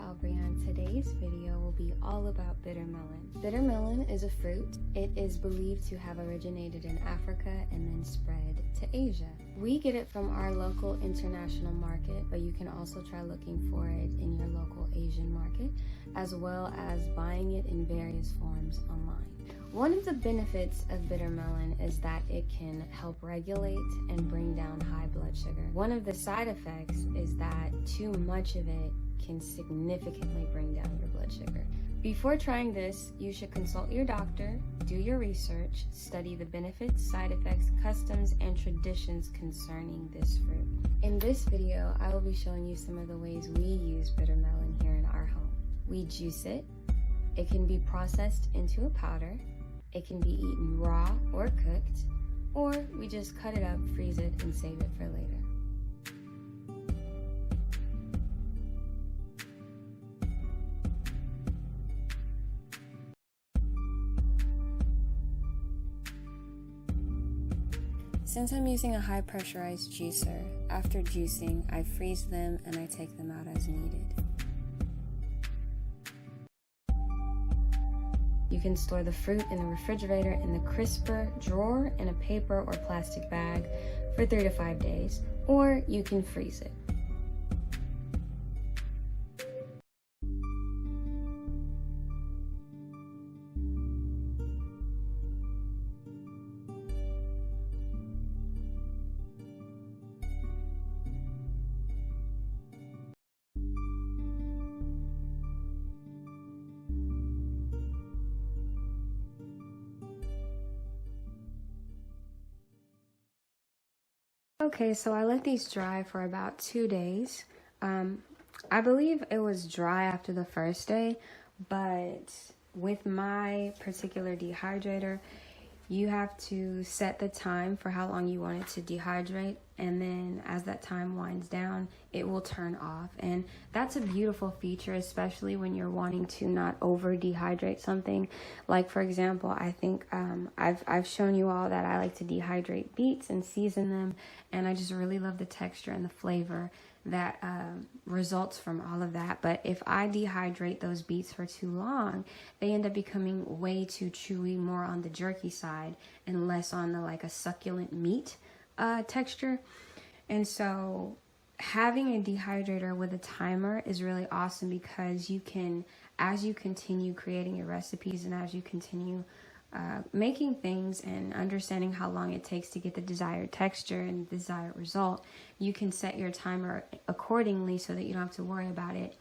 Aubrey, and today's video will be all about bitter melon. Bitter melon is a fruit. It is believed to have originated in Africa and then spread to Asia. We get it from our local international market, but you can also try looking for it in your local Asian market, as well as buying it in various forms online. One of the benefits of bitter melon is that it can help regulate and bring down high blood sugar. One of the side effects is that too much of it can significantly bring down your blood sugar. Before trying this, you should consult your doctor, do your research, study the benefits, side effects, customs, and traditions concerning this fruit. In this video, I will be showing you some of the ways we use bitter melon here in our home. We juice it. It can be processed into a powder. It can be eaten raw or cooked, or we just cut it up, freeze it, and save it for later. Since I'm using a high pressurized juicer, after juicing, I freeze them and I take them out as needed. You can store the fruit in the refrigerator in the crisper drawer in a paper or plastic bag for 3 to 5 days, or you can freeze it. Okay, so I let these dry for about 2 days. I believe it was dry after the first day, but with my particular dehydrator, you have to set the time for how long you want it to dehydrate, and then as that time winds down, it will turn off. And that's a beautiful feature, especially when you're wanting to not over dehydrate something. Like, for example, I think I've shown you all that I like to dehydrate beets and season them, and I just really love the texture and the flavor that results from all of that. But if I dehydrate those beets for too long, they end up becoming way too chewy, more on the jerky side and less on the like a succulent meat texture. And so having a dehydrator with a timer is really awesome, because you can, as you continue creating your recipes and as you continue making things and understanding how long it takes to get the desired texture and desired result, you can set your timer accordingly so that you don't have to worry about it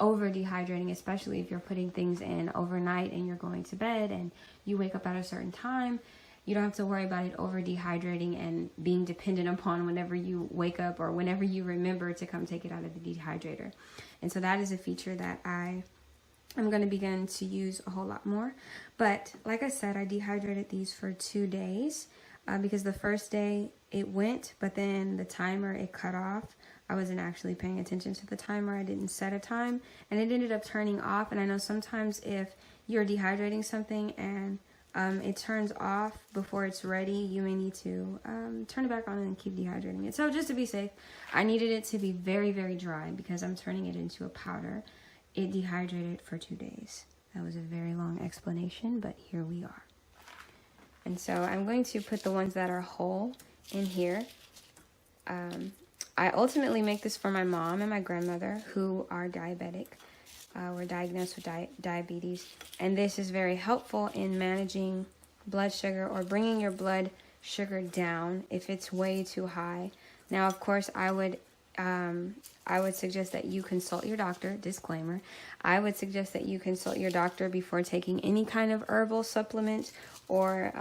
over dehydrating, especially if you're putting things in overnight and you're going to bed and you wake up at a certain time. You don't have to worry about it over dehydrating and being dependent upon whenever you wake up or whenever you remember to come take it out of the dehydrator. And so that is a feature that I'm going to begin to use a whole lot more. But like I said, I dehydrated these for 2 days because the first day it went, but then the timer, it cut off. I wasn't actually paying attention to the timer. I didn't set a time, and it ended up turning off. And I know sometimes if you're dehydrating something and it turns off before it's ready, you may need to turn it back on and keep dehydrating it. So just to be safe, I needed it to be very, very dry because I'm turning it into a powder. It dehydrated for 2 days. That was a very long explanation, but here we are. And so I'm going to put the ones that are whole in here. I ultimately make this for my mom and my grandmother, who are diabetic. Were diagnosed with diabetes. And this is very helpful in managing blood sugar or bringing your blood sugar down if it's way too high. Now, of course, I would suggest that you consult your doctor. Disclaimer. I would suggest that you consult your doctor before taking any kind of herbal supplement or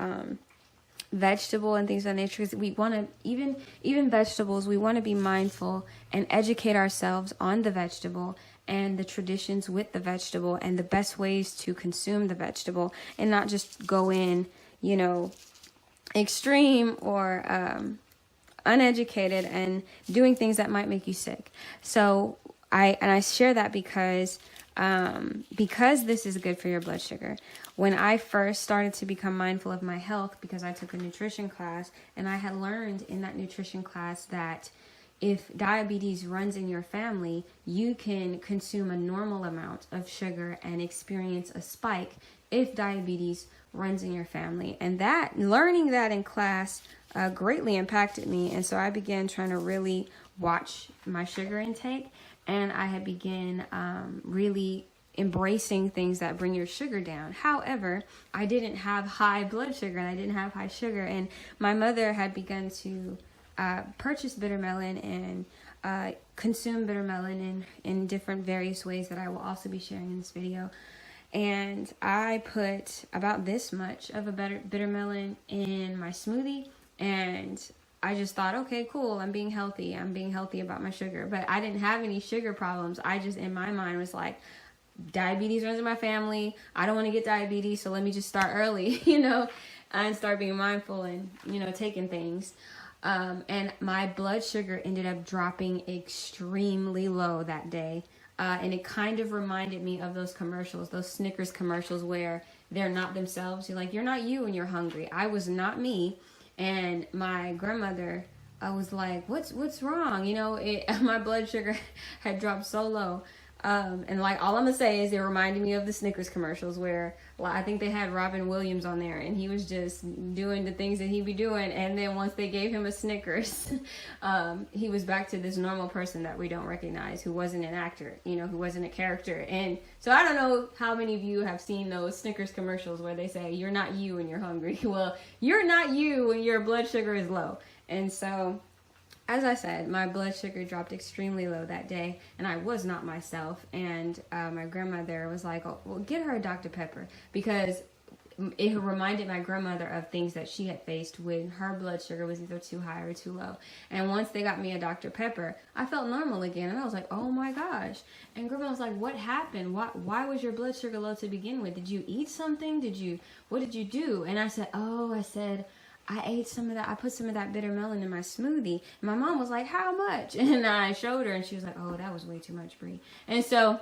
vegetable and things of that nature. Because we want to, even vegetables, we want to be mindful and educate ourselves on the vegetable and the traditions with the vegetable and the best ways to consume the vegetable, and not just go in, extreme or uneducated and doing things that might make you sick. So I share that because this is good for your blood sugar. When I first started to become mindful of my health, because I took a nutrition class, and I had learned in that nutrition class that if diabetes runs in your family, you can consume a normal amount of sugar and experience a spike if diabetes runs in your family. And that, learning that in class greatly impacted me. And so I began trying to really watch my sugar intake, and I had begun really embracing things that bring your sugar down. However, I didn't have high blood sugar and I didn't have high sugar, and my mother had begun to purchase Bitter Melon and consume Bitter Melon in different various ways that I will also be sharing in this video. And I put about this much of a Bitter Melon in my smoothie, and I just thought, okay, cool, I'm being healthy about my sugar. But I didn't have any sugar problems. I just, in my mind, was like, diabetes runs in my family. I don't want to get diabetes, so let me just start early, and start being mindful and, taking things. And my blood sugar ended up dropping extremely low that day. And it kind of reminded me of those commercials, those Snickers commercials where they're not themselves. You're like, you're not you when you're hungry. I was not me. And my grandmother was like, what's wrong? My blood sugar had dropped so low. And like, all I'm gonna say is it reminded me of the Snickers commercials where I think they had Robin Williams on there, and he was just doing the things that he'd be doing. And then once they gave him a Snickers, he was back to this normal person that we don't recognize, who wasn't an actor, who wasn't a character. And so I don't know how many of you have seen those Snickers commercials where they say, you're not you when you're hungry. Well, you're not you when your blood sugar is low. And so, as I said, my blood sugar dropped extremely low that day, and I was not myself. And my grandmother was like, oh, well, get her a Dr. Pepper, because it reminded my grandmother of things that she had faced when her blood sugar was either too high or too low. And once they got me a Dr. Pepper, I felt normal again, and I was like, oh my gosh. And grandma was like, what happened? Why was your blood sugar low to begin with? Did you eat something? What did you do? And I said, I ate some of that. I put some of that Bitter Melon in my smoothie. And my mom was like, how much? And I showed her, and she was like, oh, that was way too much, Brie. And so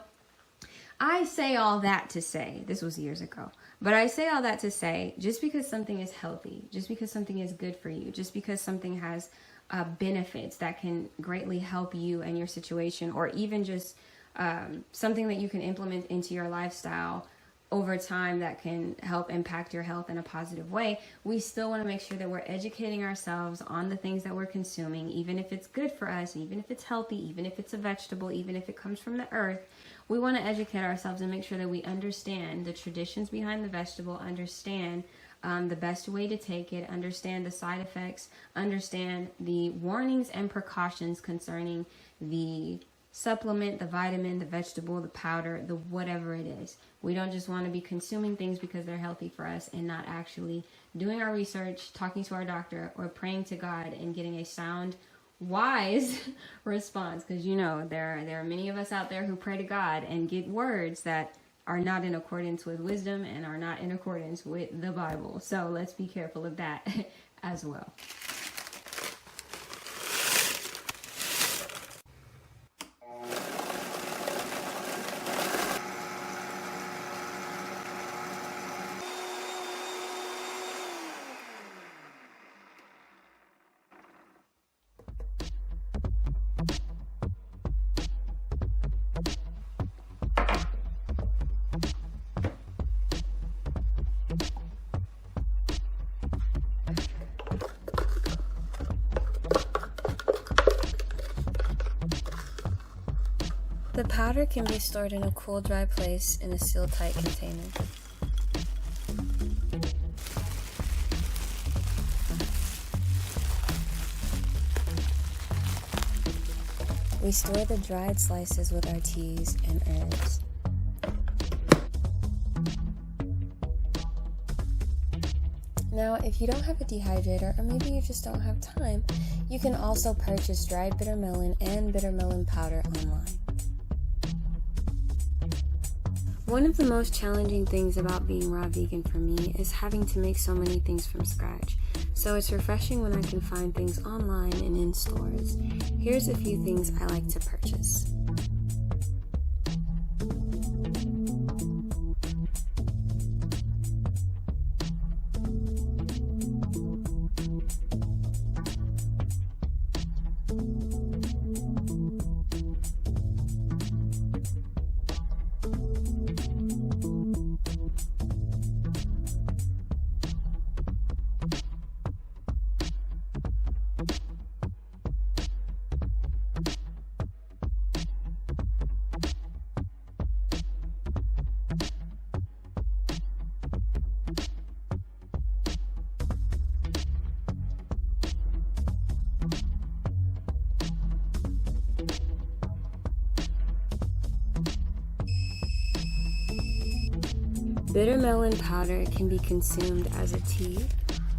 I say all that to say, this was years ago, but I say all that to say, just because something is healthy, just because something is good for you, just because something has benefits that can greatly help you and your situation, or even just something that you can implement into your lifestyle over time that can help impact your health in a positive way, we still want to make sure that we're educating ourselves on the things that we're consuming, even if it's good for us, even if it's healthy, even if it's a vegetable, even if it comes from the earth. We want to educate ourselves and make sure that we understand the traditions behind the vegetable, understand the best way to take it, understand the side effects, understand the warnings and precautions concerning the supplement, the vitamin, the vegetable, the powder, the whatever it is. We don't just want to be consuming things because they're healthy for us and not actually doing our research, talking to our doctor, or praying to God and getting a sound, wise response. Because there are many of us out there who pray to God and get words that are not in accordance with wisdom and are not in accordance with the Bible. So let's be careful of that as well. The powder can be stored in a cool, dry place in a sealed tight container. We store the dried slices with our teas and herbs. Now, if you don't have a dehydrator, or maybe you just don't have time, you can also purchase dried bitter melon and bitter melon powder online. One of the most challenging things about being raw vegan for me is having to make so many things from scratch. So it's refreshing when I can find things online and in stores. Here's a few things I like to purchase. Bitter melon powder can be consumed as a tea.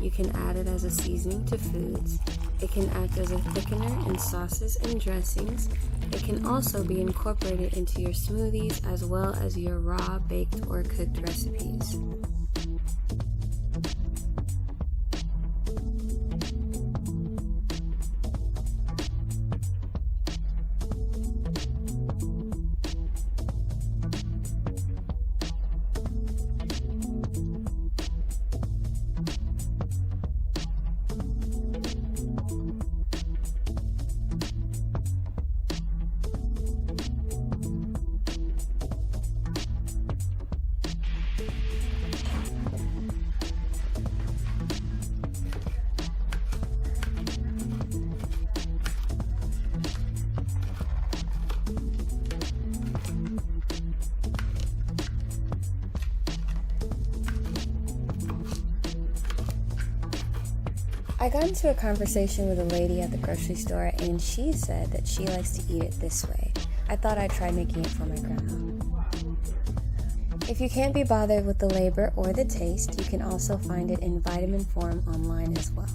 You can add it as a seasoning to foods. It can act as a thickener in sauces and dressings. It can also be incorporated into your smoothies as well as your raw, baked, or cooked recipes. I got into a conversation with a lady at the grocery store, and she said that she likes to eat it this way. I thought I'd try making it for my grandma. If you can't be bothered with the labor or the taste, you can also find it in vitamin form online as well.